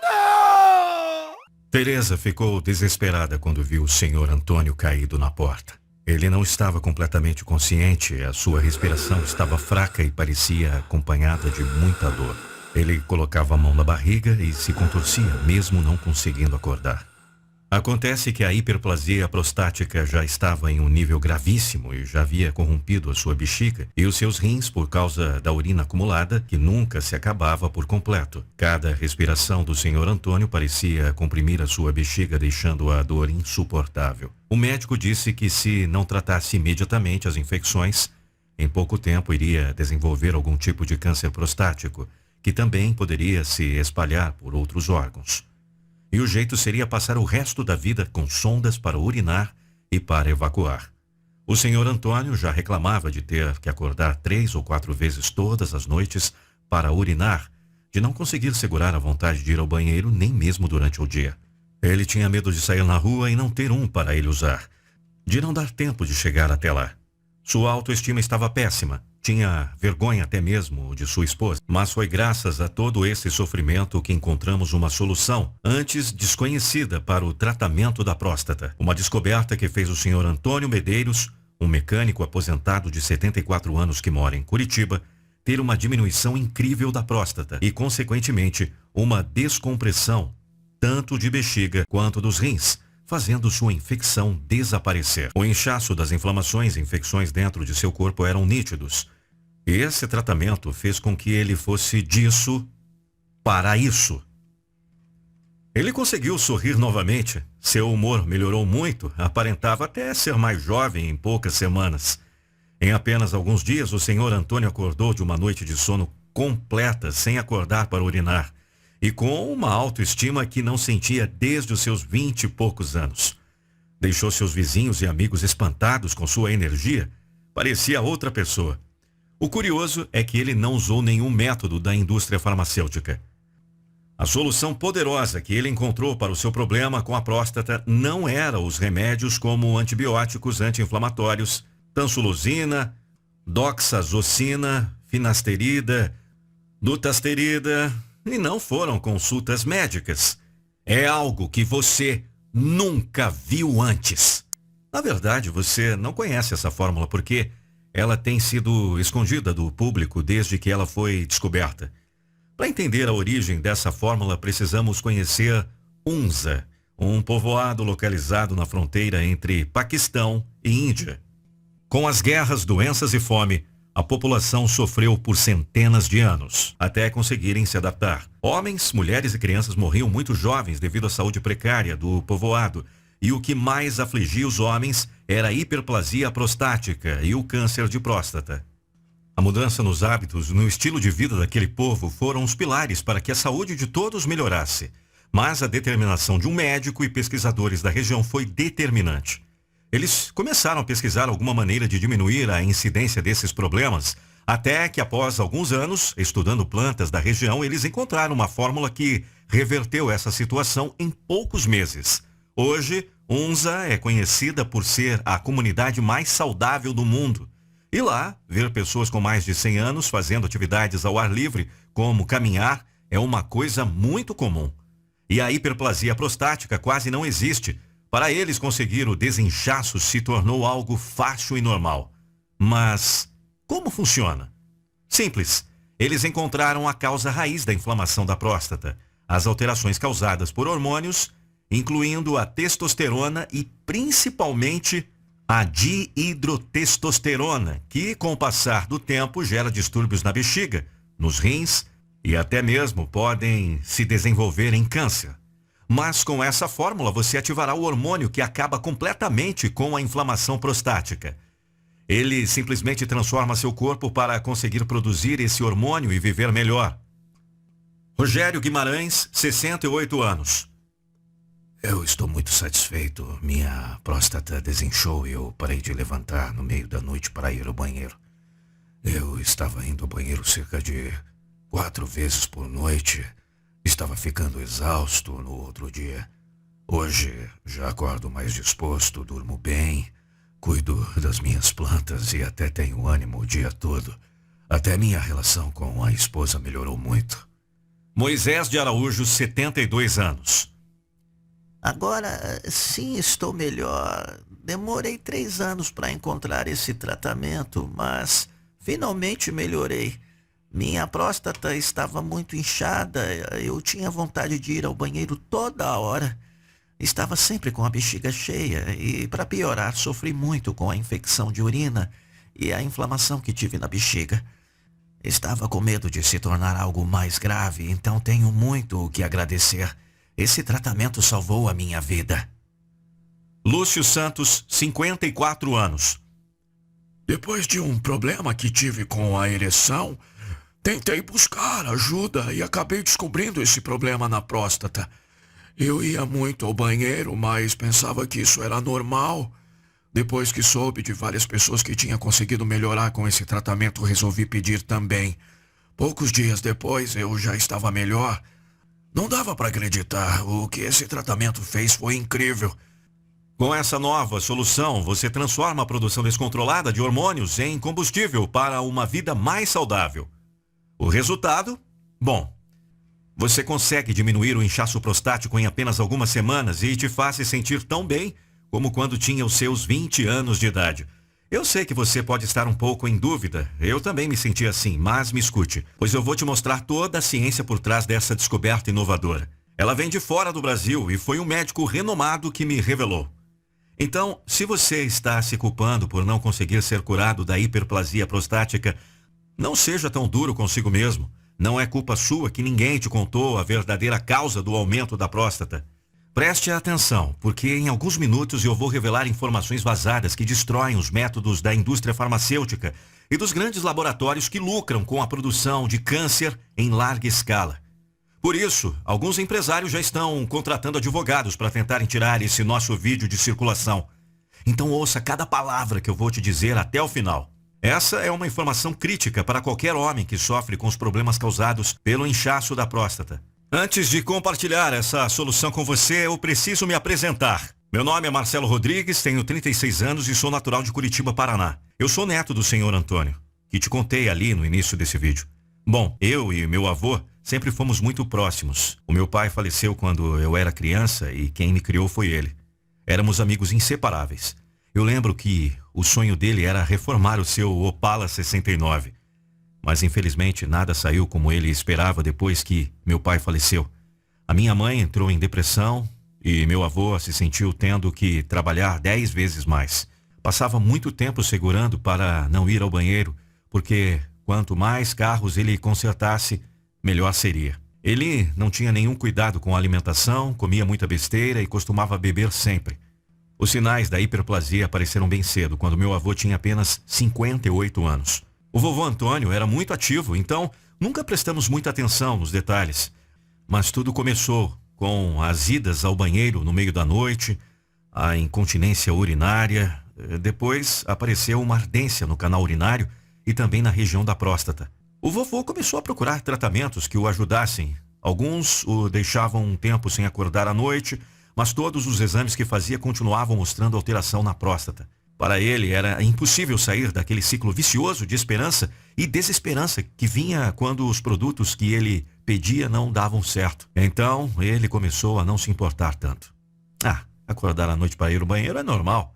Não! Teresa ficou desesperada quando viu o Sr. Antônio caído na porta. Ele não estava completamente consciente, a sua respiração estava fraca e parecia acompanhada de muita dor. Ele colocava a mão na barriga e se contorcia, mesmo não conseguindo acordar. Acontece que a hiperplasia prostática já estava em um nível gravíssimo e já havia corrompido a sua bexiga e os seus rins por causa da urina acumulada, que nunca se acabava por completo. Cada respiração do Sr. Antônio parecia comprimir a sua bexiga, deixando a dor insuportável. O médico disse que se não tratasse imediatamente as infecções, em pouco tempo iria desenvolver algum tipo de câncer prostático, que também poderia se espalhar por outros órgãos. E o jeito seria passar o resto da vida com sondas para urinar e para evacuar. O Sr. Antônio já reclamava de ter que acordar 3 ou 4 vezes todas as noites para urinar, de não conseguir segurar a vontade de ir ao banheiro nem mesmo durante o dia. Ele tinha medo de sair na rua e não ter um para ele usar, de não dar tempo de chegar até lá. Sua autoestima estava péssima. Tinha vergonha até mesmo de sua esposa, mas foi graças a todo esse sofrimento que encontramos uma solução, antes desconhecida, para o tratamento da próstata. Uma descoberta que fez o Sr. Antônio Medeiros, um mecânico aposentado de 74 anos que mora em Curitiba, ter uma diminuição incrível da próstata e, consequentemente, uma descompressão, tanto de bexiga quanto dos rins, fazendo sua infecção desaparecer. O inchaço das inflamações e infecções dentro de seu corpo eram nítidos. E esse tratamento fez com que ele fosse disso para isso. Ele conseguiu sorrir novamente. Seu humor melhorou muito, aparentava até ser mais jovem em poucas semanas. Em apenas alguns dias, o Sr. Antônio acordou de uma noite de sono completa, sem acordar para urinar, e com uma autoestima que não sentia desde os seus 20 e poucos anos. Deixou seus vizinhos e amigos espantados com sua energia. Parecia outra pessoa. O curioso é que ele não usou nenhum método da indústria farmacêutica. A solução poderosa que ele encontrou para o seu problema com a próstata não era os remédios como antibióticos anti-inflamatórios, tansulosina, doxazocina, finasterida, dutasterida, e não foram consultas médicas. É algo que você nunca viu antes. Na verdade, você não conhece essa fórmula porque ela tem sido escondida do público desde que ela foi descoberta. Para entender a origem dessa fórmula, precisamos conhecer Hunza, um povoado localizado na fronteira entre Paquistão e Índia. Com as guerras, doenças e fome, a população sofreu por centenas de anos, até conseguirem se adaptar. Homens, mulheres e crianças morriam muito jovens devido à saúde precária do povoado, e o que mais afligia os homens era a hiperplasia prostática e o câncer de próstata. A mudança nos hábitos, no estilo de vida daquele povo foram os pilares para que a saúde de todos melhorasse. Mas a determinação de um médico e pesquisadores da região foi determinante. Eles começaram a pesquisar alguma maneira de diminuir a incidência desses problemas, até que após alguns anos, estudando plantas da região, eles encontraram uma fórmula que reverteu essa situação em poucos meses. Hoje, Hunza é conhecida por ser a comunidade mais saudável do mundo. E lá, ver pessoas com mais de 100 anos fazendo atividades ao ar livre, como caminhar, é uma coisa muito comum. E a hiperplasia prostática quase não existe. Para eles, conseguir o desinchaço se tornou algo fácil e normal. Mas como funciona? Simples. Eles encontraram a causa raiz da inflamação da próstata, as alterações causadas por hormônios, incluindo a testosterona e principalmente a dihidrotestosterona, que com o passar do tempo gera distúrbios na bexiga, nos rins e até mesmo podem se desenvolver em câncer. Mas com essa fórmula você ativará o hormônio que acaba completamente com a inflamação prostática. Ele simplesmente transforma seu corpo para conseguir produzir esse hormônio e viver melhor. Rogério Guimarães, 68 anos. Eu estou muito satisfeito. Minha próstata desinchou e eu parei de levantar no meio da noite para ir ao banheiro. Eu estava indo ao banheiro cerca de 4 vezes por noite. Estava ficando exausto no outro dia. Hoje já acordo mais disposto, durmo bem, cuido das minhas plantas e até tenho ânimo o dia todo. Até minha relação com a esposa melhorou muito. Moisés de Araújo, 72 anos. Agora, sim, estou melhor. Demorei 3 anos para encontrar esse tratamento, mas finalmente melhorei. Minha próstata estava muito inchada, eu tinha vontade de ir ao banheiro toda hora. Estava sempre com a bexiga cheia e, para piorar, sofri muito com a infecção de urina e a inflamação que tive na bexiga. Estava com medo de se tornar algo mais grave, então tenho muito o que agradecer. Esse tratamento salvou a minha vida. Lúcio Santos, 54 anos. Depois de um problema que tive com a ereção, tentei buscar ajuda e acabei descobrindo esse problema na próstata. Eu ia muito ao banheiro, mas pensava que isso era normal. Depois que soube de várias pessoas que tinham conseguido melhorar com esse tratamento, resolvi pedir também. Poucos dias depois, eu já estava melhor. Não dava para acreditar. O que esse tratamento fez foi incrível. Com essa nova solução, você transforma a produção descontrolada de hormônios em combustível para uma vida mais saudável. O resultado? Bom, você consegue diminuir o inchaço prostático em apenas algumas semanas e te faz se sentir tão bem como quando tinha os seus 20 anos de idade. Eu sei que você pode estar um pouco em dúvida. Eu também me senti assim, mas me escute, pois eu vou te mostrar toda a ciência por trás dessa descoberta inovadora. Ela vem de fora do Brasil e foi um médico renomado que me revelou. Então, se você está se culpando por não conseguir ser curado da hiperplasia prostática, não seja tão duro consigo mesmo. Não é culpa sua que ninguém te contou a verdadeira causa do aumento da próstata. Preste atenção, porque em alguns minutos eu vou revelar informações vazadas que destroem os métodos da indústria farmacêutica e dos grandes laboratórios que lucram com a produção de câncer em larga escala. Por isso, alguns empresários já estão contratando advogados para tentarem tirar esse nosso vídeo de circulação. Então ouça cada palavra que eu vou te dizer até o final. Essa é uma informação crítica para qualquer homem que sofre com os problemas causados pelo inchaço da próstata. Antes de compartilhar essa solução com você, eu preciso me apresentar. Meu nome é Marcelo Rodrigues, tenho 36 anos e sou natural de Curitiba, Paraná. Eu sou neto do senhor Antônio, que te contei ali no início desse vídeo. Bom, eu e meu avô sempre fomos muito próximos. O meu pai faleceu quando eu era criança e quem me criou foi ele. Éramos amigos inseparáveis. Eu lembro que o sonho dele era reformar o seu Opala 69. Mas infelizmente nada saiu como ele esperava depois que meu pai faleceu. A minha mãe entrou em depressão e meu avô se sentiu tendo que trabalhar 10 vezes mais. Passava muito tempo segurando para não ir ao banheiro, porque quanto mais carros ele consertasse, melhor seria. Ele não tinha nenhum cuidado com a alimentação, comia muita besteira e costumava beber sempre. Os sinais da hiperplasia apareceram bem cedo, quando meu avô tinha apenas 58 anos. O vovô Antônio era muito ativo, então nunca prestamos muita atenção nos detalhes. Mas tudo começou com as idas ao banheiro no meio da noite, a incontinência urinária. Depois apareceu uma ardência no canal urinário e também na região da próstata. O vovô começou a procurar tratamentos que o ajudassem. Alguns o deixavam um tempo sem acordar à noite, mas todos os exames que fazia continuavam mostrando alteração na próstata. Para ele era impossível sair daquele ciclo vicioso de esperança e desesperança que vinha quando os produtos que ele pedia não davam certo. Então ele começou a não se importar tanto. Acordar à noite para ir ao banheiro é normal.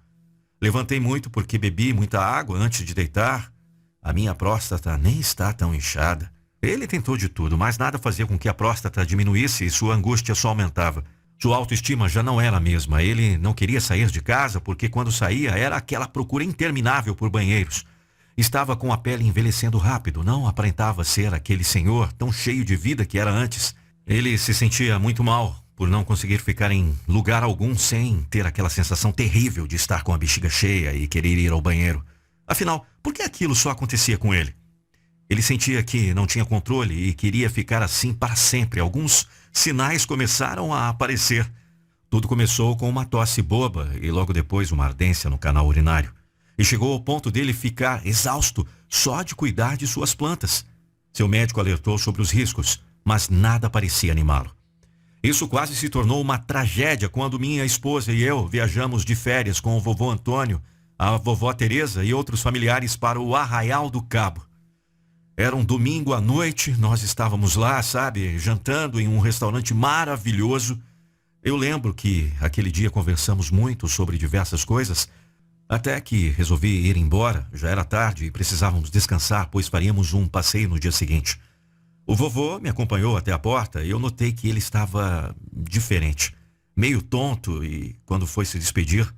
Levantei muito porque bebi muita água antes de deitar. A minha próstata nem está tão inchada. Ele tentou de tudo, mas nada fazia com que a próstata diminuísse e sua angústia só aumentava. Sua autoestima já não era a mesma. Ele não queria sair de casa porque quando saía era aquela procura interminável por banheiros. Estava com a pele envelhecendo rápido, não aparentava ser aquele senhor tão cheio de vida que era antes. Ele se sentia muito mal por não conseguir ficar em lugar algum sem ter aquela sensação terrível de estar com a bexiga cheia e querer ir ao banheiro. Afinal, por que aquilo só acontecia com ele? Ele sentia que não tinha controle e queria ficar assim para sempre. Alguns sinais começaram a aparecer. Tudo começou com uma tosse boba e logo depois uma ardência no canal urinário. E chegou ao ponto dele ficar exausto só de cuidar de suas plantas. Seu médico alertou sobre os riscos, mas nada parecia animá-lo. Isso quase se tornou uma tragédia quando minha esposa e eu viajamos de férias com o vovô Antônio, a vovó Teresa e outros familiares para o Arraial do Cabo. Era um domingo à noite, nós estávamos lá, sabe, jantando em um restaurante maravilhoso. Eu lembro que aquele dia conversamos muito sobre diversas coisas, até que resolvi ir embora. Já era tarde e precisávamos descansar, pois faríamos um passeio no dia seguinte. O vovô me acompanhou até a porta e eu notei que ele estava diferente, meio tonto, e quando foi se despedir,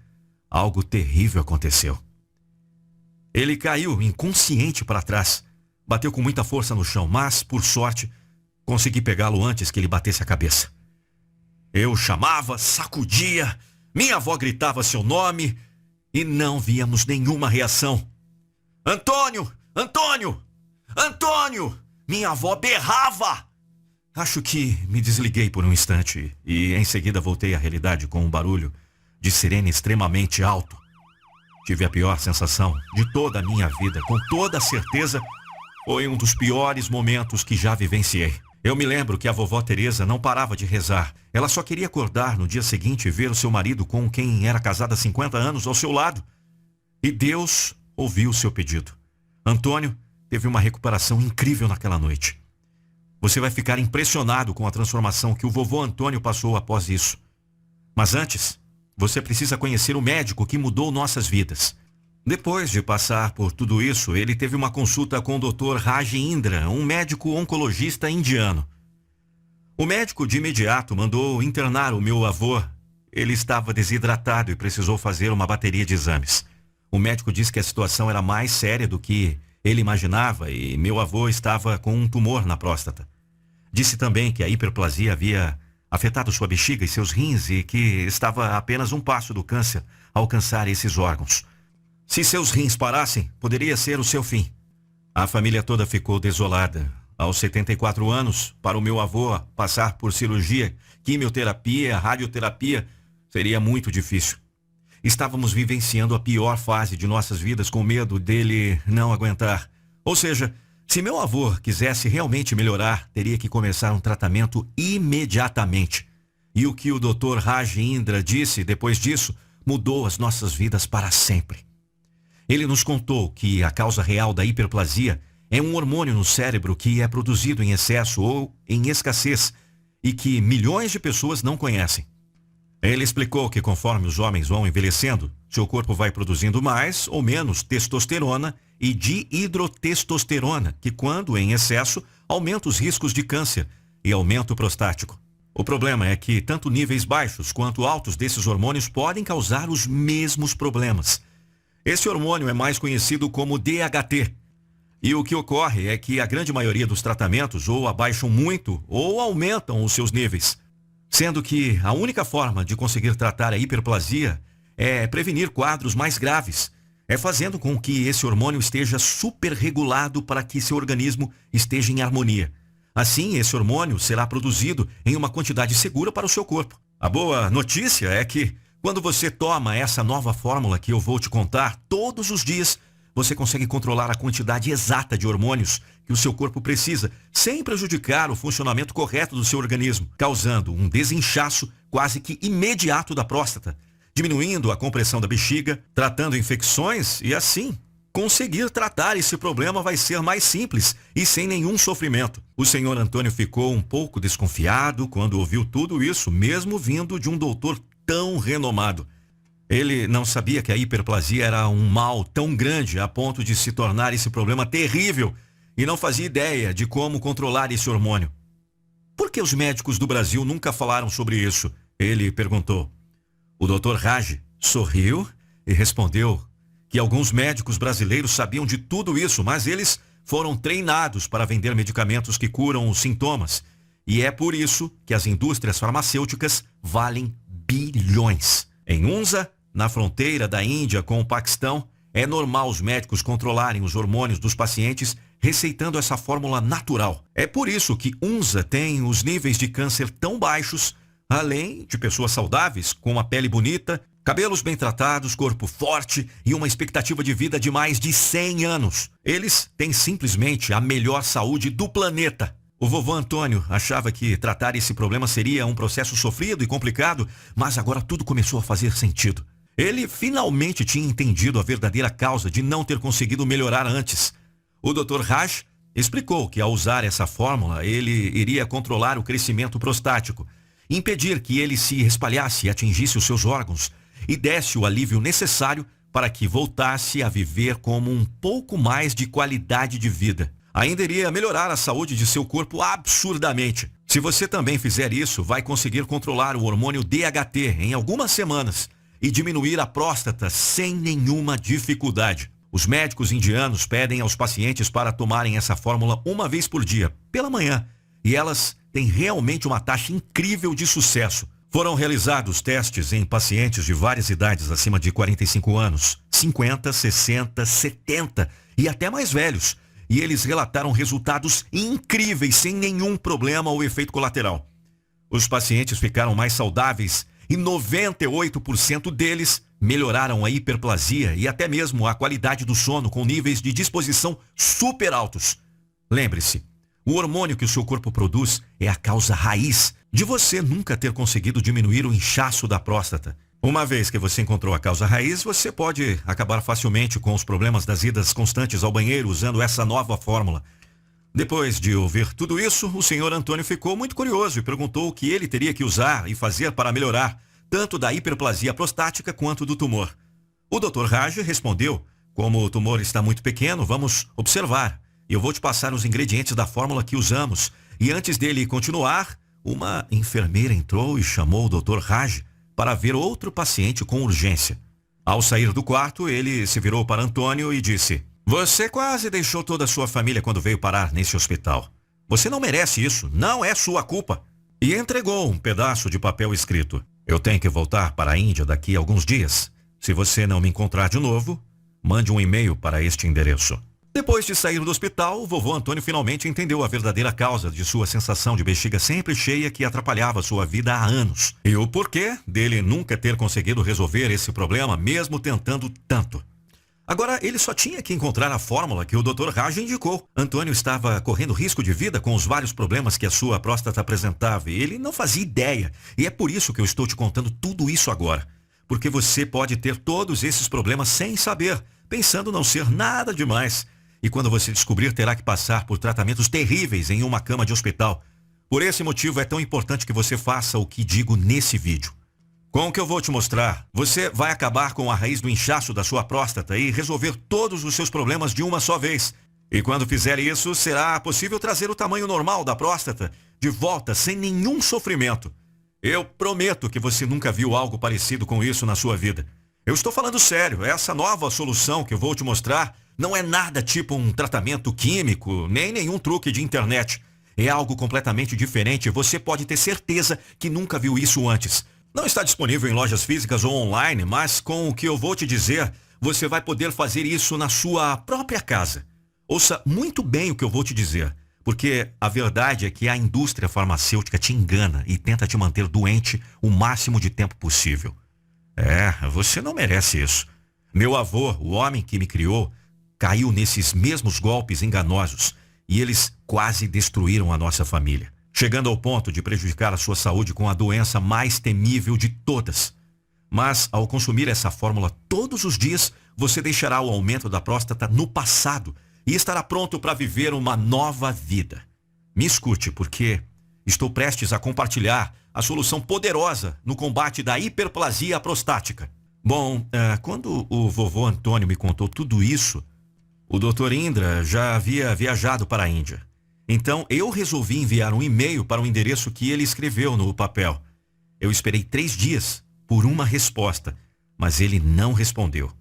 algo terrível aconteceu. Ele caiu inconsciente para trás, bateu com muita força no chão, mas, por sorte, consegui pegá-lo antes que ele batesse a cabeça. Eu chamava, sacudia, minha avó gritava seu nome e não víamos nenhuma reação. Antônio! Antônio! Antônio! Minha avó berrava! Acho que me desliguei por um instante e em seguida voltei à realidade com um barulho de sirene extremamente alto. Tive a pior sensação de toda a minha vida, com toda certeza. Foi um dos piores momentos que já vivenciei. Eu me lembro que a vovó Teresa não parava de rezar. Ela só queria acordar no dia seguinte e ver o seu marido com quem era casada há 50 anos ao seu lado. E Deus ouviu o seu pedido. Antônio teve uma recuperação incrível naquela noite. Você vai ficar impressionado com a transformação que o vovô Antônio passou após isso. Mas antes, você precisa conhecer o médico que mudou nossas vidas. Depois de passar por tudo isso, ele teve uma consulta com o Dr. Raj Indra, um médico oncologista indiano. O médico de imediato mandou internar o meu avô. Ele estava desidratado e precisou fazer uma bateria de exames. O médico disse que a situação era mais séria do que ele imaginava e meu avô estava com um tumor na próstata. Disse também que a hiperplasia havia afetado sua bexiga e seus rins e que estava a apenas um passo do câncer a alcançar esses órgãos. Se seus rins parassem, poderia ser o seu fim. A família toda ficou desolada. Aos 74 anos, para o meu avô passar por cirurgia, quimioterapia, radioterapia, seria muito difícil. Estávamos vivenciando a pior fase de nossas vidas com medo dele não aguentar. Ou seja, se meu avô quisesse realmente melhorar, teria que começar um tratamento imediatamente. E o que o Dr. Raj Indra disse depois disso mudou as nossas vidas para sempre. Ele nos contou que a causa real da hiperplasia é um hormônio no cérebro que é produzido em excesso ou em escassez e que milhões de pessoas não conhecem. Ele explicou que conforme os homens vão envelhecendo, seu corpo vai produzindo mais ou menos testosterona e dihidrotestosterona, que quando em excesso, aumenta os riscos de câncer e aumento prostático. O problema é que tanto níveis baixos quanto altos desses hormônios podem causar os mesmos problemas. Esse hormônio é mais conhecido como DHT. E o que ocorre é que a grande maioria dos tratamentos ou abaixam muito ou aumentam os seus níveis. Sendo que a única forma de conseguir tratar a hiperplasia é prevenir quadros mais graves. É fazendo com que esse hormônio esteja superregulado para que seu organismo esteja em harmonia. Assim, esse hormônio será produzido em uma quantidade segura para o seu corpo. A boa notícia é que quando você toma essa nova fórmula que eu vou te contar, todos os dias você consegue controlar a quantidade exata de hormônios que o seu corpo precisa, sem prejudicar o funcionamento correto do seu organismo, causando um desinchaço quase que imediato da próstata, diminuindo a compressão da bexiga, tratando infecções e assim, conseguir tratar esse problema vai ser mais simples e sem nenhum sofrimento. O senhor Antônio ficou um pouco desconfiado quando ouviu tudo isso, mesmo vindo de um doutor tão renomado. Ele não sabia que a hiperplasia era um mal tão grande a ponto de se tornar esse problema terrível e não fazia ideia de como controlar esse hormônio. Por que os médicos do Brasil nunca falaram sobre isso? Ele perguntou. O Dr. Raj sorriu e respondeu que alguns médicos brasileiros sabiam de tudo isso, mas eles foram treinados para vender medicamentos que curam os sintomas. E é por isso que as indústrias farmacêuticas valem bilhões. Em Unza, na fronteira da Índia com o Paquistão, é normal os médicos controlarem os hormônios dos pacientes receitando essa fórmula natural. É por isso que Unza tem os níveis de câncer tão baixos, além de pessoas saudáveis, com uma pele bonita, cabelos bem tratados, corpo forte e uma expectativa de vida de mais de 100 anos. Eles têm simplesmente a melhor saúde do planeta. O vovô Antônio achava que tratar esse problema seria um processo sofrido e complicado, mas agora tudo começou a fazer sentido. Ele finalmente tinha entendido a verdadeira causa de não ter conseguido melhorar antes. O Dr. Raj explicou que ao usar essa fórmula, ele iria controlar o crescimento prostático, impedir que ele se espalhasse e atingisse os seus órgãos e desse o alívio necessário para que voltasse a viver como um pouco mais de qualidade de vida. Ainda iria melhorar a saúde de seu corpo absurdamente. Se você também fizer isso, vai conseguir controlar o hormônio DHT em algumas semanas e diminuir a próstata sem nenhuma dificuldade. Os médicos indianos pedem aos pacientes para tomarem essa fórmula uma vez por dia, pela manhã, e elas têm realmente uma taxa incrível de sucesso. Foram realizados testes em pacientes de várias idades acima de 45 anos, 50, 60, 70 e até mais velhos, e eles relataram resultados incríveis sem nenhum problema ou efeito colateral. Os pacientes ficaram mais saudáveis e 98% deles melhoraram a hiperplasia e até mesmo a qualidade do sono com níveis de disposição super altos. Lembre-se, o hormônio que o seu corpo produz é a causa raiz de você nunca ter conseguido diminuir o inchaço da próstata. Uma vez que você encontrou a causa raiz, você pode acabar facilmente com os problemas das idas constantes ao banheiro usando essa nova fórmula. Depois de ouvir tudo isso, o senhor Antônio ficou muito curioso e perguntou o que ele teria que usar e fazer para melhorar, tanto da hiperplasia prostática quanto do tumor. O Dr. Raj respondeu: como o tumor está muito pequeno, vamos observar. Eu vou te passar os ingredientes da fórmula que usamos. E antes dele continuar, uma enfermeira entrou e chamou o Dr. Raj para ver outro paciente com urgência. Ao sair do quarto, ele se virou para Antônio e disse: você quase deixou toda a sua família quando veio parar nesse hospital. Você não merece isso, não é sua culpa. E entregou um pedaço de papel escrito: eu tenho que voltar para a Índia daqui a alguns dias. Se você não me encontrar de novo, mande um e-mail para este endereço. Depois de sair do hospital, o vovô Antônio finalmente entendeu a verdadeira causa de sua sensação de bexiga sempre cheia que atrapalhava sua vida há anos. E o porquê dele nunca ter conseguido resolver esse problema, mesmo tentando tanto. Agora, ele só tinha que encontrar a fórmula que o Dr. Raj indicou. Antônio estava correndo risco de vida com os vários problemas que a sua próstata apresentava e ele não fazia ideia. E é por isso que eu estou te contando tudo isso agora. Porque você pode ter todos esses problemas sem saber, pensando não ser nada demais. E quando você descobrir, terá que passar por tratamentos terríveis em uma cama de hospital. Por esse motivo, é tão importante que você faça o que digo nesse vídeo. Com o que eu vou te mostrar, você vai acabar com a raiz do inchaço da sua próstata e resolver todos os seus problemas de uma só vez. E quando fizer isso, será possível trazer o tamanho normal da próstata de volta sem nenhum sofrimento. Eu prometo que você nunca viu algo parecido com isso na sua vida. Eu estou falando sério, essa nova solução que eu vou te mostrar não é nada tipo um tratamento químico, nem nenhum truque de internet. É algo completamente diferente e você pode ter certeza que nunca viu isso antes. Não está disponível em lojas físicas ou online, mas com o que eu vou te dizer, você vai poder fazer isso na sua própria casa. Ouça muito bem o que eu vou te dizer, porque a verdade é que a indústria farmacêutica te engana e tenta te manter doente o máximo de tempo possível. Você não merece isso. Meu avô, o homem que me criou, caiu nesses mesmos golpes enganosos e eles quase destruíram a nossa família, chegando ao ponto de prejudicar a sua saúde com a doença mais temível de todas. Mas, ao consumir essa fórmula todos os dias, você deixará o aumento da próstata no passado e estará pronto para viver uma nova vida. Me escute, porque estou prestes a compartilhar a solução poderosa no combate da hiperplasia prostática. Bom, quando o vovô Antônio me contou tudo isso, o Dr. Indra já havia viajado para a Índia. Então, eu resolvi enviar um e-mail para o endereço que ele escreveu no papel. Eu esperei 3 dias por uma resposta, mas ele não respondeu.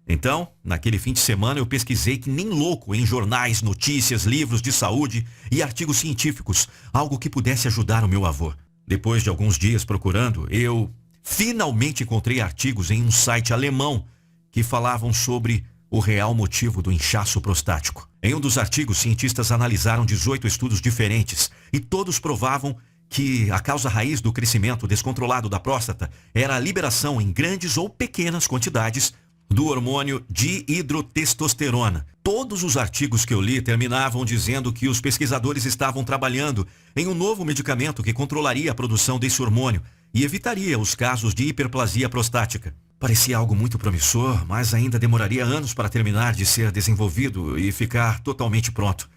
Então, naquele fim de semana, eu pesquisei que nem louco em jornais, notícias, livros de saúde e artigos científicos, algo que pudesse ajudar o meu avô. Depois de alguns dias procurando, eu finalmente encontrei artigos em um site alemão que falavam sobre o real motivo do inchaço prostático. Em um dos artigos, cientistas analisaram 18 estudos diferentes e todos provavam que a causa raiz do crescimento descontrolado da próstata era a liberação em grandes ou pequenas quantidades do hormônio dihidrotestosterona. Todos os artigos que eu li terminavam dizendo que os pesquisadores estavam trabalhando em um novo medicamento que controlaria a produção desse hormônio e evitaria os casos de hiperplasia prostática. Parecia algo muito promissor, mas ainda demoraria anos para terminar de ser desenvolvido e ficar totalmente pronto.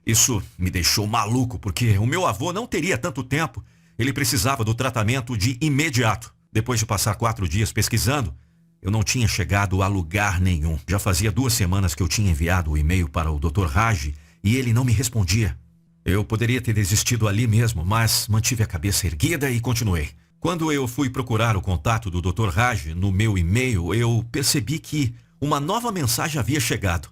Isso me deixou maluco, porque o meu avô não teria tanto tempo. Ele precisava do tratamento de imediato. Depois de passar 4 dias pesquisando, eu não tinha chegado a lugar nenhum. Já fazia 2 semanas que eu tinha enviado o e-mail para o Dr. Raj e ele não me respondia. Eu poderia ter desistido ali mesmo, mas mantive a cabeça erguida e continuei. Quando eu fui procurar o contato do Dr. Raj no meu e-mail, eu percebi que uma nova mensagem havia chegado.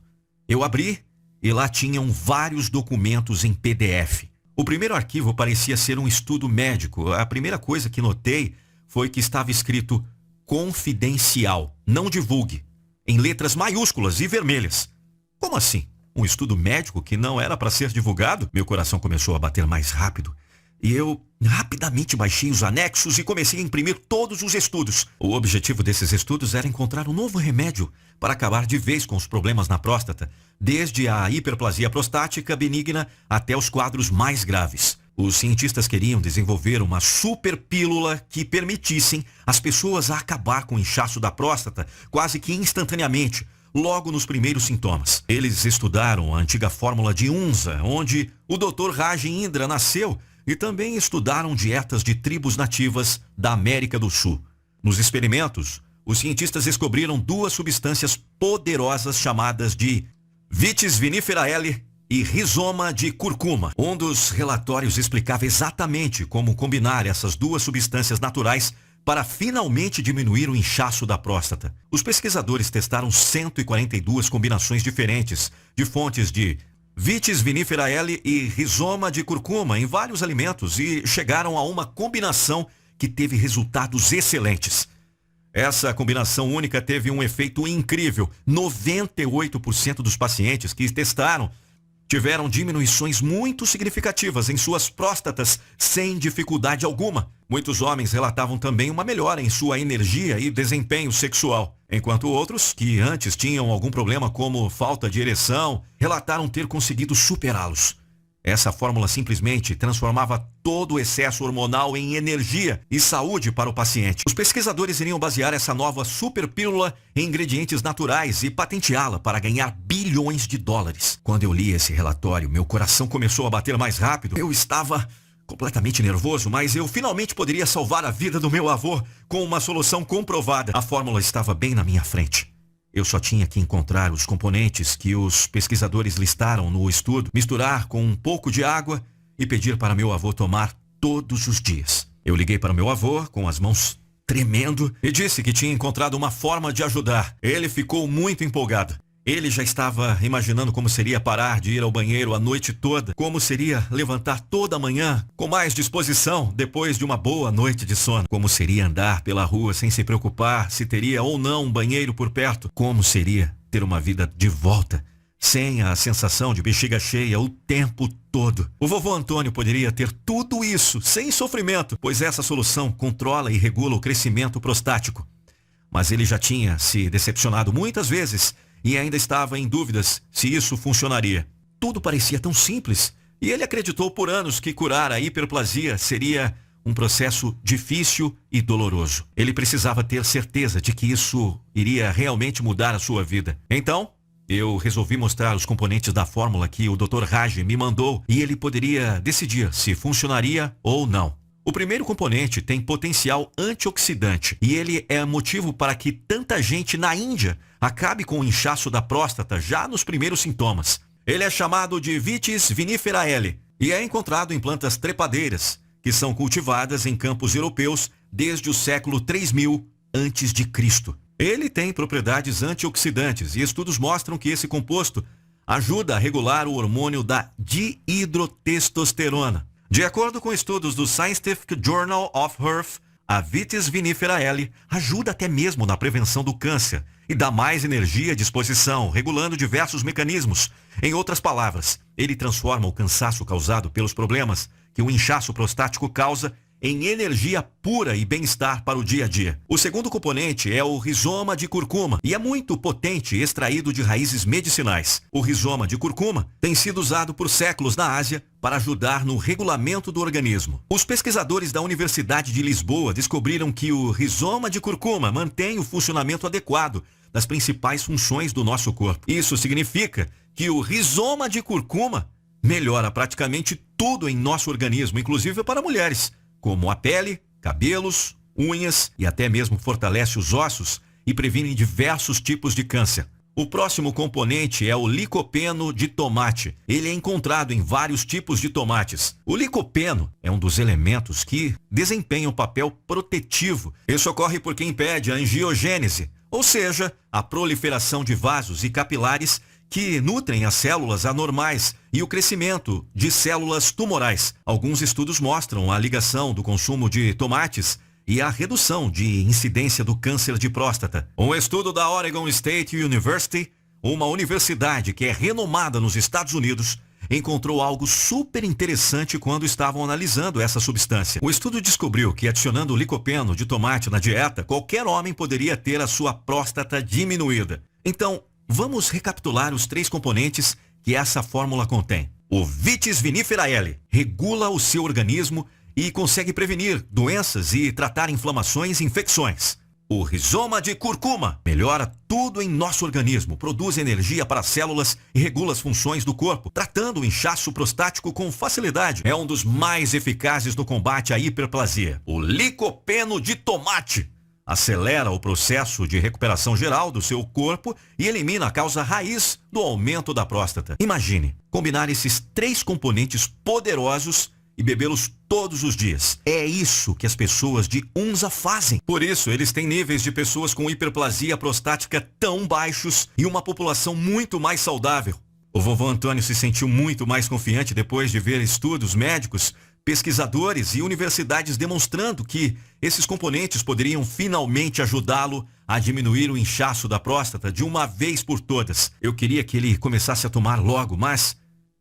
Eu abri e lá tinham vários documentos em PDF. O primeiro arquivo parecia ser um estudo médico. A primeira coisa que notei foi que estava escrito confidencial, não divulgue, em letras maiúsculas e vermelhas. Como assim? Um estudo médico que não era para ser divulgado? Meu coração começou a bater mais rápido. E eu rapidamente baixei os anexos e comecei a imprimir todos os estudos. O objetivo desses estudos era encontrar um novo remédio para acabar de vez com os problemas na próstata, desde a hiperplasia prostática benigna até os quadros mais graves. Os cientistas queriam desenvolver uma super pílula que permitissem às pessoas a acabar com o inchaço da próstata quase que instantaneamente, logo nos primeiros sintomas. Eles estudaram a antiga fórmula de Unza, onde o Dr. Raj Indra nasceu, e também estudaram dietas de tribos nativas da América do Sul. Nos experimentos, os cientistas descobriram 2 substâncias poderosas chamadas de Vitis vinifera L e rizoma de curcuma. Um dos relatórios explicava exatamente como combinar essas 2 substâncias naturais para finalmente diminuir o inchaço da próstata. Os pesquisadores testaram 142 combinações diferentes de fontes de Vitis vinifera L e rizoma de curcuma em vários alimentos e chegaram a uma combinação que teve resultados excelentes. Essa combinação única teve um efeito incrível. 98% dos pacientes que testaram tiveram diminuições muito significativas em suas próstatas sem dificuldade alguma. Muitos homens relatavam também uma melhora em sua energia e desempenho sexual, enquanto outros, que antes tinham algum problema como falta de ereção, relataram ter conseguido superá-los. Essa fórmula simplesmente transformava todo o excesso hormonal em energia e saúde para o paciente. Os pesquisadores iriam basear essa nova superpílula em ingredientes naturais e patenteá-la para ganhar bilhões de dólares. Quando eu li esse relatório, meu coração começou a bater mais rápido. Eu estava completamente nervoso, mas eu finalmente poderia salvar a vida do meu avô com uma solução comprovada. A fórmula estava bem na minha frente. Eu só tinha que encontrar os componentes que os pesquisadores listaram no estudo, misturar com um pouco de água e pedir para meu avô tomar todos os dias. Eu liguei para meu avô com as mãos tremendo e disse que tinha encontrado uma forma de ajudar. Ele ficou muito empolgado. Ele já estava imaginando como seria parar de ir ao banheiro a noite toda, como seria levantar toda manhã com mais disposição depois de uma boa noite de sono, como seria andar pela rua sem se preocupar se teria ou não um banheiro por perto, como seria ter uma vida de volta, sem a sensação de bexiga cheia o tempo todo. O vovô Antônio poderia ter tudo isso sem sofrimento, pois essa solução controla e regula o crescimento prostático. Mas ele já tinha se decepcionado muitas vezes e ainda estava em dúvidas se isso funcionaria. Tudo parecia tão simples, e ele acreditou por anos que curar a hiperplasia seria um processo difícil e doloroso. Ele precisava ter certeza de que isso iria realmente mudar a sua vida. Então, eu resolvi mostrar os componentes da fórmula que o Dr. Raj me mandou e ele poderia decidir se funcionaria ou não. O primeiro componente tem potencial antioxidante e ele é motivo para que tanta gente na Índia acabe com o inchaço da próstata já nos primeiros sintomas. Ele é chamado de Vitis vinifera L e é encontrado em plantas trepadeiras, que são cultivadas em campos europeus desde o século 3000 a.C. Ele tem propriedades antioxidantes e estudos mostram que esse composto ajuda a regular o hormônio da dihidrotestosterona. De acordo com estudos do Scientific Journal of Health, a Vitis vinifera L ajuda até mesmo na prevenção do câncer e dá mais energia à disposição, regulando diversos mecanismos. Em outras palavras, ele transforma o cansaço causado pelos problemas que o inchaço prostático causa em energia pura e bem-estar para o dia a dia. O segundo componente é o rizoma de curcuma e é muito potente, extraído de raízes medicinais. O rizoma de curcuma tem sido usado por séculos na Ásia para ajudar no regulamento do organismo. Os pesquisadores da Universidade de Lisboa descobriram que o rizoma de curcuma mantém o funcionamento adequado das principais funções do nosso corpo. Isso significa que o rizoma de curcuma melhora praticamente tudo em nosso organismo, inclusive para mulheres, como a pele, cabelos, unhas e até mesmo fortalece os ossos e previne diversos tipos de câncer. O próximo componente é o licopeno de tomate. Ele é encontrado em vários tipos de tomates. O licopeno é um dos elementos que desempenha um papel protetivo. Isso ocorre porque impede a angiogênese, ou seja, a proliferação de vasos e capilares que nutrem as células anormais e o crescimento de células tumorais. Alguns estudos mostram a ligação do consumo de tomates e a redução de incidência do câncer de próstata. Um estudo da Oregon State University, uma universidade que é renomada nos Estados Unidos, encontrou algo super interessante quando estavam analisando essa substância. O estudo descobriu que adicionando licopeno de tomate na dieta, qualquer homem poderia ter a sua próstata diminuída. Então, vamos recapitular os 3 componentes que essa fórmula contém. O Vitis vinifera L regula o seu organismo e consegue prevenir doenças e tratar inflamações e infecções. O rizoma de curcuma melhora tudo em nosso organismo, produz energia para as células e regula as funções do corpo, tratando o inchaço prostático com facilidade. É um dos mais eficazes no combate à hiperplasia. O licopeno de tomate acelera o processo de recuperação geral do seu corpo e elimina a causa raiz do aumento da próstata. Imagine combinar esses 3 componentes poderosos e bebê-los todos os dias. É isso que as pessoas de UNZA fazem. Por isso, eles têm níveis de pessoas com hiperplasia prostática tão baixos e uma população muito mais saudável. O vovô Antônio se sentiu muito mais confiante depois de ver estudos médicos, pesquisadores e universidades demonstrando que esses componentes poderiam finalmente ajudá-lo a diminuir o inchaço da próstata de uma vez por todas. Eu queria que ele começasse a tomar logo, mas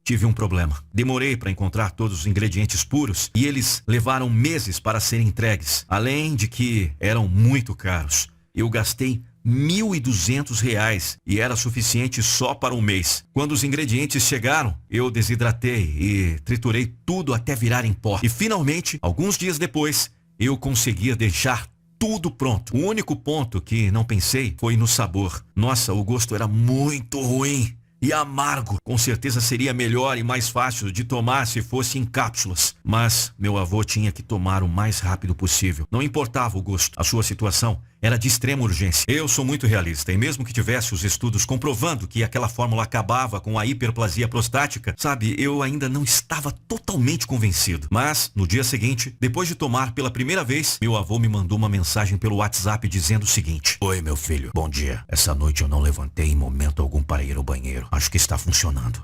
tive um problema. Demorei para encontrar todos os ingredientes puros e eles levaram meses para serem entregues. Além de que eram muito caros. Eu gastei R$ 1.200 e era suficiente só para um mês. Quando os ingredientes chegaram, eu desidratei e triturei tudo até virar em pó. E finalmente, alguns dias depois, eu conseguia deixar tudo pronto. O único ponto que não pensei foi no sabor. Nossa, o gosto era muito ruim e amargo. Com certeza seria melhor e mais fácil de tomar se fosse em cápsulas. Mas meu avô tinha que tomar o mais rápido possível. Não importava o gosto. A sua situação era de extrema urgência. Eu sou muito realista e mesmo que tivesse os estudos comprovando que aquela fórmula acabava com a hiperplasia prostática, sabe, eu ainda não estava totalmente convencido. Mas, no dia seguinte, depois de tomar pela primeira vez, meu avô me mandou uma mensagem pelo WhatsApp dizendo o seguinte: Oi, meu filho. Bom dia. Essa noite eu não levantei em momento algum para ir ao banheiro. Acho que está funcionando.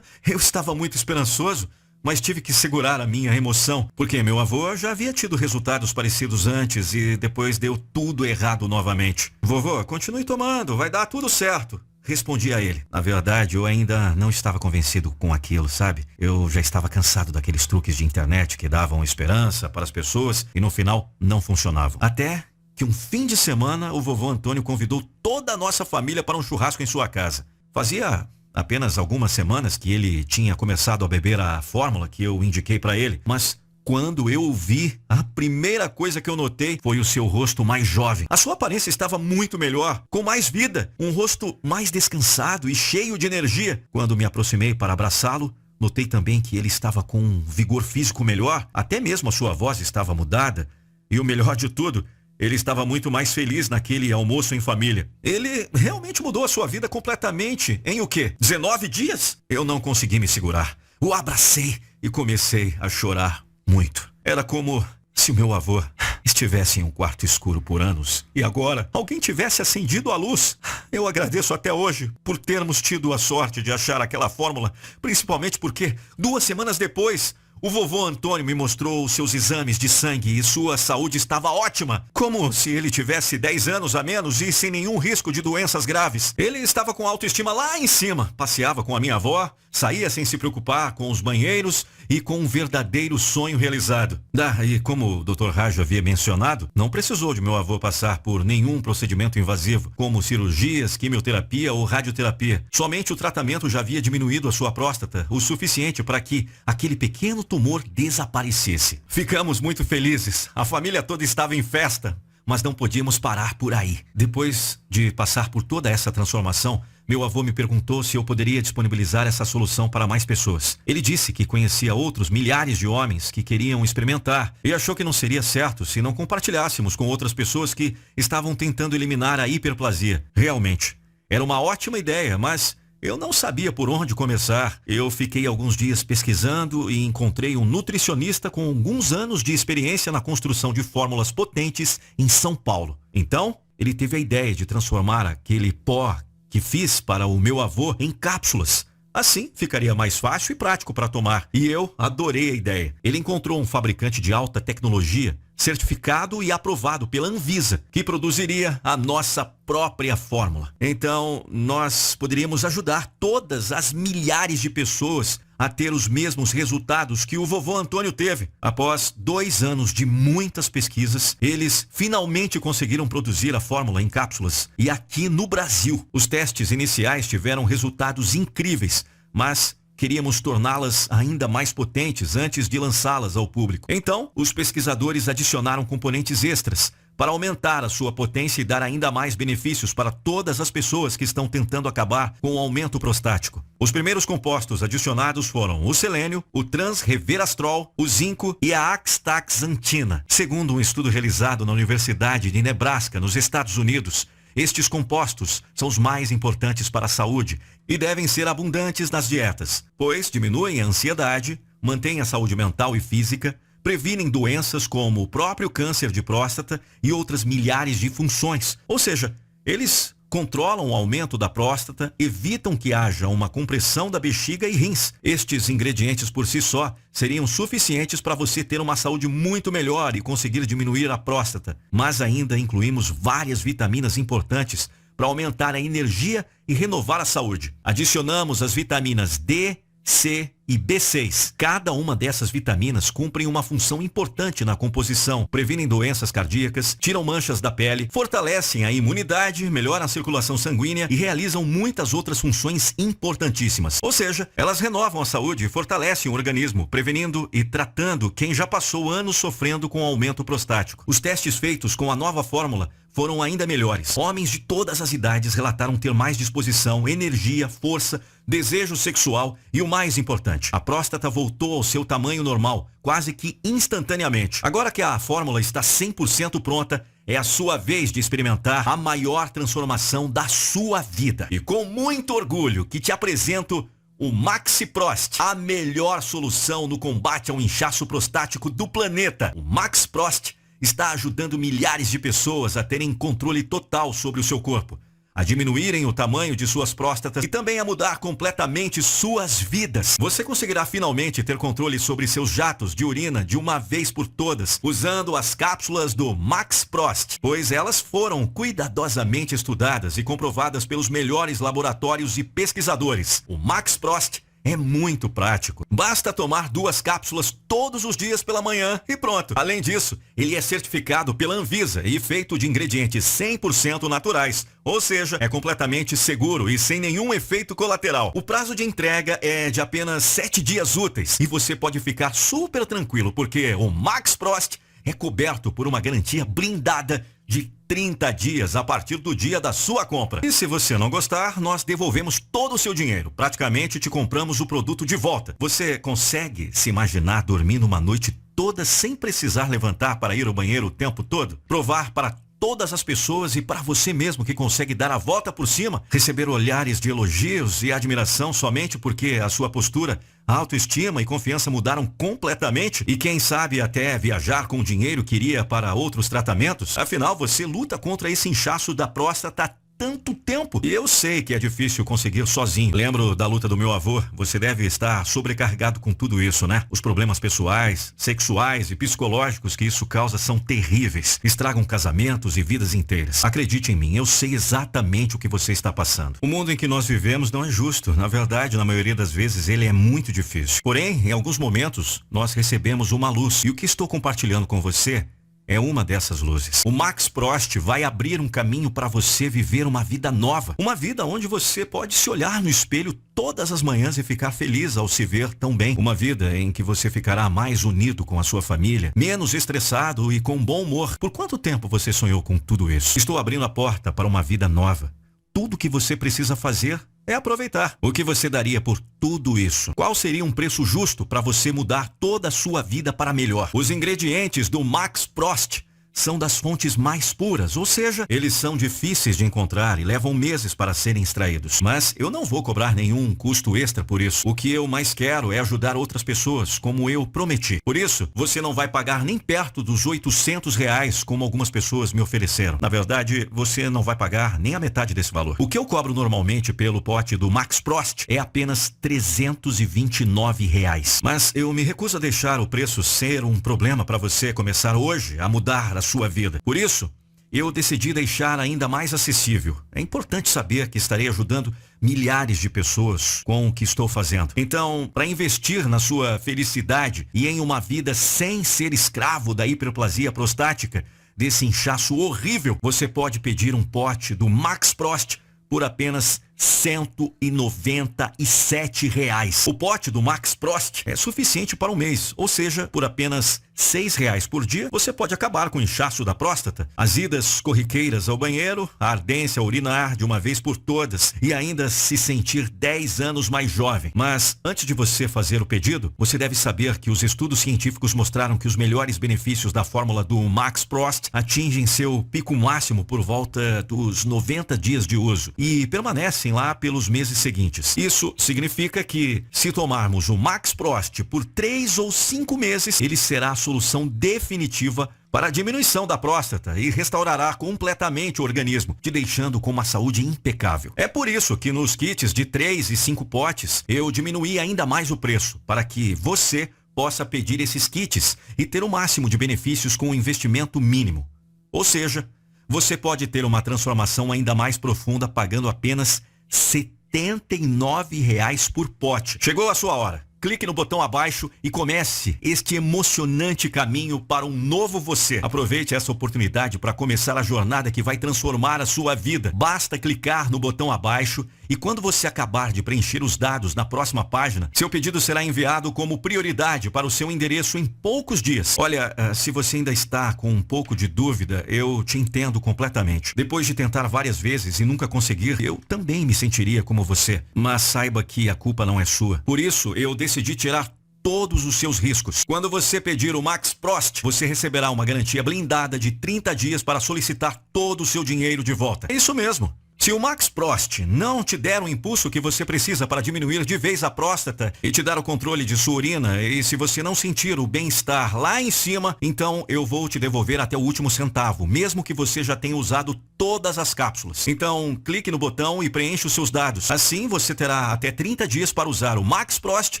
Eu estava muito esperançoso, mas tive que segurar a minha emoção, porque meu avô já havia tido resultados parecidos antes e depois deu tudo errado novamente. Vovô, continue tomando, vai dar tudo certo. Respondi a ele. Na verdade, eu ainda não estava convencido com aquilo, sabe? Eu já estava cansado daqueles truques de internet que davam esperança para as pessoas e no final não funcionavam. Até que um fim de semana o vovô Antônio convidou toda a nossa família para um churrasco em sua casa. Fazia apenas algumas semanas que ele tinha começado a beber a fórmula que eu indiquei para ele, mas quando eu o vi, a primeira coisa que eu notei foi o seu rosto mais jovem. A sua aparência estava muito melhor, com mais vida, um rosto mais descansado e cheio de energia. Quando me aproximei para abraçá-lo, notei também que ele estava com um vigor físico melhor, até mesmo a sua voz estava mudada. E o melhor de tudo, ele estava muito mais feliz naquele almoço em família. Ele realmente mudou a sua vida completamente em o quê? 19 dias? Eu não consegui me segurar. O abracei e comecei a chorar muito. Era como se o meu avô estivesse em um quarto escuro por anos e agora alguém tivesse acendido a luz. Eu agradeço até hoje por termos tido a sorte de achar aquela fórmula, principalmente porque 2 semanas depois o vovô Antônio me mostrou os seus exames de sangue e sua saúde estava ótima, como se ele tivesse 10 anos a menos e sem nenhum risco de doenças graves. Ele estava com autoestima lá em cima, passeava com a minha avó, saía sem se preocupar com os banheiros e com um verdadeiro sonho realizado. E como o Dr. Raj havia mencionado, não precisou de meu avô passar por nenhum procedimento invasivo, como cirurgias, quimioterapia ou radioterapia. Somente o tratamento já havia diminuído a sua próstata o suficiente para que aquele pequeno tumor desaparecesse. Ficamos muito felizes. A família toda estava em festa, mas não podíamos parar por aí. Depois de passar por toda essa transformação, meu avô me perguntou se eu poderia disponibilizar essa solução para mais pessoas. Ele disse que conhecia outros milhares de homens que queriam experimentar e achou que não seria certo se não compartilhássemos com outras pessoas que estavam tentando eliminar a hiperplasia. Realmente, era uma ótima ideia, mas eu não sabia por onde começar. Eu fiquei alguns dias pesquisando e encontrei um nutricionista com alguns anos de experiência na construção de fórmulas potentes em São Paulo. Então, ele teve a ideia de transformar aquele pó que fiz para o meu avô em cápsulas. Assim, ficaria mais fácil e prático para tomar. E eu adorei a ideia. Ele encontrou um fabricante de alta tecnologia, certificado e aprovado pela Anvisa, que produziria a nossa própria fórmula. Então, nós poderíamos ajudar todas as milhares de pessoas a ter os mesmos resultados que o vovô Antônio teve. Após 2 anos de muitas pesquisas, eles finalmente conseguiram produzir a fórmula em cápsulas. E aqui no Brasil, os testes iniciais tiveram resultados incríveis, mas queríamos torná-las ainda mais potentes antes de lançá-las ao público. Então, os pesquisadores adicionaram componentes extras para aumentar a sua potência e dar ainda mais benefícios para todas as pessoas que estão tentando acabar com o aumento prostático. Os primeiros compostos adicionados foram o selênio, o transreverastrol, o zinco e a astaxantina. Segundo um estudo realizado na Universidade de Nebraska, nos Estados Unidos, estes compostos são os mais importantes para a saúde e devem ser abundantes nas dietas, pois diminuem a ansiedade, mantêm a saúde mental e física, previnem doenças como o próprio câncer de próstata e outras milhares de funções. Ou seja, eles controlam o aumento da próstata, evitam que haja uma compressão da bexiga e rins. Estes ingredientes por si só seriam suficientes para você ter uma saúde muito melhor e conseguir diminuir a próstata. Mas ainda incluímos várias vitaminas importantes para aumentar a energia e renovar a saúde. Adicionamos as vitaminas D, C e B6. Cada uma dessas vitaminas cumprem uma função importante na composição, previnem doenças cardíacas, tiram manchas da pele, fortalecem a imunidade, melhoram a circulação sanguínea e realizam muitas outras funções importantíssimas. Ou seja, elas renovam a saúde e fortalecem o organismo, prevenindo e tratando quem já passou anos sofrendo com aumento prostático. Os testes feitos com a nova fórmula foram ainda melhores. Homens de todas as idades relataram ter mais disposição, energia, força, desejo sexual e o mais importante, a próstata voltou ao seu tamanho normal, quase que instantaneamente. Agora que a fórmula está 100% pronta, é a sua vez de experimentar a maior transformação da sua vida. E com muito orgulho que te apresento o MaxiProst, a melhor solução no combate ao inchaço prostático do planeta. O MaxiProst está ajudando milhares de pessoas a terem controle total sobre o seu corpo, a diminuírem o tamanho de suas próstatas e também a mudar completamente suas vidas. Você conseguirá finalmente ter controle sobre seus jatos de urina de uma vez por todas, usando as cápsulas do MaxiProst, pois elas foram cuidadosamente estudadas e comprovadas pelos melhores laboratórios e pesquisadores. O MaxiProst é muito prático. Basta tomar 2 cápsulas todos os dias pela manhã e pronto. Além disso, ele é certificado pela Anvisa e feito de ingredientes 100% naturais. Ou seja, é completamente seguro e sem nenhum efeito colateral. O prazo de entrega é de apenas 7 dias úteis. E você pode ficar super tranquilo, porque o MaxiProst é coberto por uma garantia blindada de 30 dias a partir do dia da sua compra. E se você não gostar, nós devolvemos todo o seu dinheiro. Praticamente te compramos o produto de volta. Você consegue se imaginar dormindo uma noite toda sem precisar levantar para ir ao banheiro o tempo todo? Provar para todas as pessoas e para você mesmo que consegue dar a volta por cima, receber olhares de elogios e admiração somente porque a sua postura, a autoestima e confiança mudaram completamente e quem sabe até viajar com o dinheiro que iria para outros tratamentos. Afinal, você luta contra esse inchaço da próstata há tanto tempo. E eu sei que é difícil conseguir sozinho. Lembro da luta do meu avô. Você deve estar sobrecarregado com tudo isso, né? Os problemas pessoais, sexuais e psicológicos que isso causa são terríveis. Estragam casamentos e vidas inteiras. Acredite em mim, eu sei exatamente o que você está passando. O mundo em que nós vivemos não é justo. Na verdade, na maioria das vezes, ele é muito difícil. Porém, em alguns momentos, nós recebemos uma luz. E o que estou compartilhando com você é uma dessas luzes. O MaxiProst vai abrir um caminho para você viver uma vida nova. Uma vida onde você pode se olhar no espelho todas as manhãs e ficar feliz ao se ver tão bem. Uma vida em que você ficará mais unido com a sua família, menos estressado e com bom humor. Por quanto tempo você sonhou com tudo isso? Estou abrindo a porta para uma vida nova. Tudo que você precisa fazer é aproveitar. O que você daria por tudo isso? Qual seria um preço justo para você mudar toda a sua vida para melhor? Os ingredientes do Max Prost são das fontes mais puras, ou seja, eles são difíceis de encontrar e levam meses para serem extraídos. Mas eu não vou cobrar nenhum custo extra por isso. O que eu mais quero é ajudar outras pessoas, como eu prometi. Por isso, você não vai pagar nem perto dos R$800, como algumas pessoas me ofereceram. Na verdade, você não vai pagar nem a metade desse valor. O que eu cobro normalmente pelo pote do Max Prost é apenas R$329. Mas eu me recuso a deixar o preço ser um problema para você começar hoje a mudar a sua vida. Por isso, eu decidi deixar ainda mais acessível. É importante saber que estarei ajudando milhares de pessoas com o que estou fazendo. Então, para investir na sua felicidade e em uma vida sem ser escravo da hiperplasia prostática, desse inchaço horrível, você pode pedir um pote do Max Prost por apenas R$197. O pote do Max Prost é suficiente para um mês, ou seja, por apenas R$6 por dia, você pode acabar com o inchaço da próstata, as idas corriqueiras ao banheiro, a ardência a urinar de uma vez por todas e ainda se sentir 10 anos mais jovem. Mas antes de você fazer o pedido, você deve saber que os estudos científicos mostraram que os melhores benefícios da fórmula do Max Prost atingem seu pico máximo por volta dos 90 dias de uso e permanecem lá pelos meses seguintes. Isso significa que, se tomarmos o Max Prost por 3 ou 5 meses, ele será a solução definitiva para a diminuição da próstata e restaurará completamente o organismo, te deixando com uma saúde impecável. É por isso que nos kits de 3 e 5 potes, eu diminuí ainda mais o preço, para que você possa pedir esses kits e ter o máximo de benefícios com um investimento mínimo. Ou seja, você pode ter uma transformação ainda mais profunda pagando apenas R$79 por pote. Chegou a sua hora. Clique no botão abaixo e comece este emocionante caminho para um novo você. Aproveite essa oportunidade para começar a jornada que vai transformar a sua vida. Basta clicar no botão abaixo e quando você acabar de preencher os dados na próxima página, seu pedido será enviado como prioridade para o seu endereço em poucos dias. Olha, se você ainda está com um pouco de dúvida, eu te entendo completamente. Depois de tentar várias vezes e nunca conseguir, eu também me sentiria como você. Mas saiba que a culpa não é sua. Por isso, eu decidi tirar todos os seus riscos. Quando você pedir o Max Prost, você receberá uma garantia blindada de 30 dias para solicitar todo o seu dinheiro de volta. É isso mesmo. Se o Max Prost não te der o impulso que você precisa para diminuir de vez a próstata e te dar o controle de sua urina, e se você não sentir o bem-estar lá em cima, então eu vou te devolver até o último centavo, mesmo que você já tenha usado todas as cápsulas. Então, clique no botão e preencha os seus dados. Assim, você terá até 30 dias para usar o Max Prost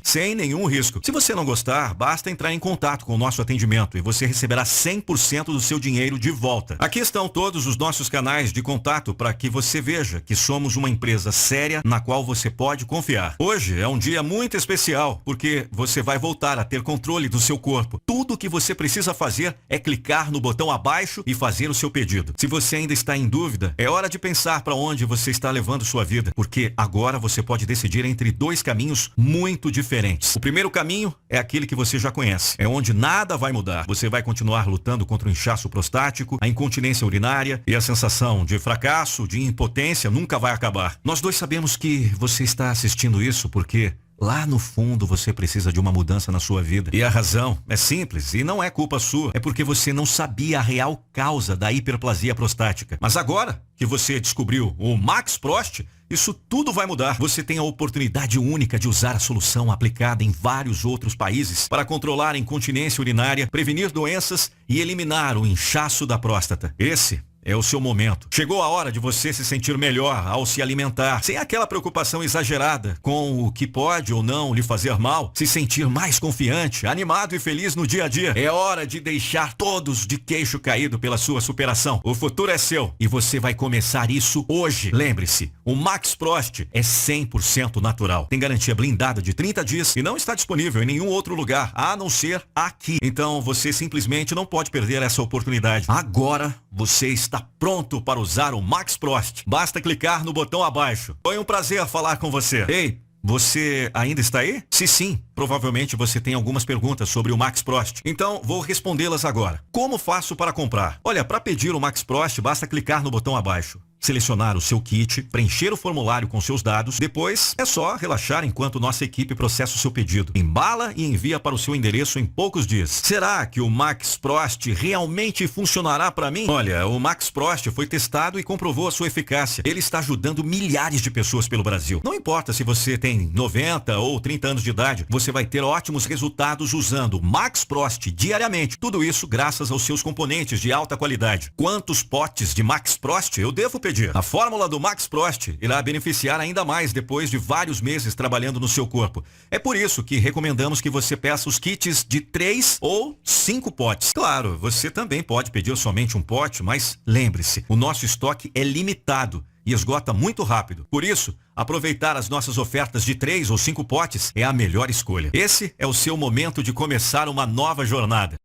sem nenhum risco. Se você não gostar, basta entrar em contato com o nosso atendimento e você receberá 100% do seu dinheiro de volta. Aqui estão todos os nossos canais de contato para que você veja que somos uma empresa séria na qual você pode confiar. Hoje é um dia muito especial porque você vai voltar a ter controle do seu corpo. Tudo o que você precisa fazer é clicar no botão abaixo e fazer o seu pedido. Se você ainda está em dúvida, é hora de pensar para onde você está levando sua vida, porque agora você pode decidir entre dois caminhos muito diferentes. O primeiro caminho é aquele que você já conhece, é onde nada vai mudar. Você vai continuar lutando contra o inchaço prostático, a incontinência urinária e a sensação de fracasso, de impotência nunca vai acabar. Nós dois sabemos que você está assistindo isso porque lá no fundo você precisa de uma mudança na sua vida. E a razão é simples e não é culpa sua. É porque você não sabia a real causa da hiperplasia prostática. Mas agora que você descobriu o Max Prost, isso tudo vai mudar. Você tem a oportunidade única de usar a solução aplicada em vários outros países para controlar a incontinência urinária, prevenir doenças e eliminar o inchaço da próstata. Esse é o seu momento. Chegou a hora de você se sentir melhor ao se alimentar, sem aquela preocupação exagerada com o que pode ou não lhe fazer mal, se sentir mais confiante, animado e feliz no dia a dia. É hora de deixar todos de queixo caído pela sua superação. O futuro é seu e você vai começar isso hoje. Lembre-se, o Max Prost é 100% natural. Tem garantia blindada de 30 dias e não está disponível em nenhum outro lugar, a não ser aqui. Então você simplesmente não pode perder essa oportunidade. Agora você está pronto para usar o Max Prost. Basta clicar no botão abaixo. Foi um prazer falar com você. Ei, você ainda está aí? Se sim, provavelmente você tem algumas perguntas sobre o Max Prost. Então, vou respondê-las agora. Como faço para comprar? Olha, para pedir o Max Prost, basta clicar no botão abaixo. selecionar o seu kit, preencher o formulário com seus dados. Depois, é só relaxar enquanto nossa equipe processa o seu pedido. Embala e envia para o seu endereço em poucos dias. Será que o Max Prost realmente funcionará para mim? Olha, o Max Prost foi testado e comprovou a sua eficácia. Ele está ajudando milhares de pessoas pelo Brasil. Não importa se você tem 90 ou 30 anos de idade, você vai ter ótimos resultados usando o Max Prost diariamente. Tudo isso graças aos seus componentes de alta qualidade. Quantos potes de Max Prost eu devo pedir? A fórmula do Max Prost irá beneficiar ainda mais depois de vários meses trabalhando no seu corpo. É por isso que recomendamos que você peça os kits de 3 ou 5 potes. Claro, você também pode pedir somente um pote, mas lembre-se, o nosso estoque é limitado e esgota muito rápido. Por isso, aproveitar as nossas ofertas de 3 ou 5 potes é a melhor escolha. Esse é o seu momento de começar uma nova jornada.